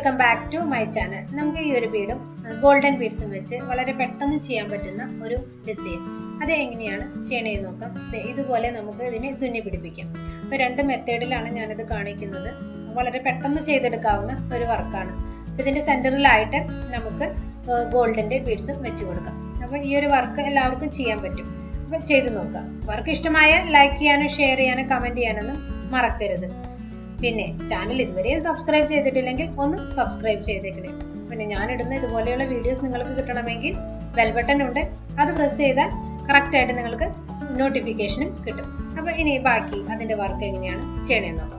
Welcome back to my channel. നമുക്ക് ഈ ഒരു ബീഡും ഗോൾഡൻ ബീഡ്സും വെച്ച് വളരെ പെട്ടെന്ന് ചെയ്യാൻ പറ്റുന്ന ഒരു ഡിസൈൻ അത് എങ്ങനെയാണ് ചെയ്യണേന്ന് നോക്കാം. ഇതുപോലെ നമുക്ക് ഇതിനെ തുന്നി പിടിപ്പിക്കാം. അപ്പോൾ രണ്ട് മെത്തേഡിലാണ് ഞാനിത് കാണിക്കുന്നത്. വളരെ പെട്ടെന്ന് ചെയ്തെടുക്കാവുന്ന ഒരു വർക്കാണ്. ഇതിന്റെ സെന്ററിലായിട്ട് നമുക്ക് ഗോൾഡിന്റെ ബീഡ്സും വെച്ച് കൊടുക്കാം. അപ്പോൾ ഈ ഒരു വർക്ക് എല്ലാവർക്കും ചെയ്യാൻ പറ്റും. അപ്പോൾ ചെയ്ത് നോക്കാം. വർക്ക് ഇഷ്ടമായ ലൈക്ക് ചെയ്യാനും ഷെയർ ചെയ്യാനും കമന്റ് ചെയ്യാനൊന്നും മറക്കരുത്. പിന്നെ ചാനൽ ഇതുവരെയും സബ്സ്ക്രൈബ് ചെയ്തിട്ടില്ലെങ്കിൽ ഒന്ന് സബ്സ്ക്രൈബ് ചെയ്തേക്കണേ. പിന്നെ ഞാനിടുന്ന ഇതുപോലെയുള്ള വീഡിയോസ് നിങ്ങൾക്ക് കിട്ടണമെങ്കിൽ ബെൽ ബട്ടൺ ഉണ്ട്, അത് പ്രസ് ചെയ്താൽ കറക്റ്റ് ആയിട്ട് നിങ്ങൾക്ക് നോട്ടിഫിക്കേഷനും കിട്ടും. അപ്പോൾ ഇനി ബാക്കി അതിന്റെ വർക്ക് എങ്ങനെയാണ് ചെയ്യണമെന്ന് നോക്കാം.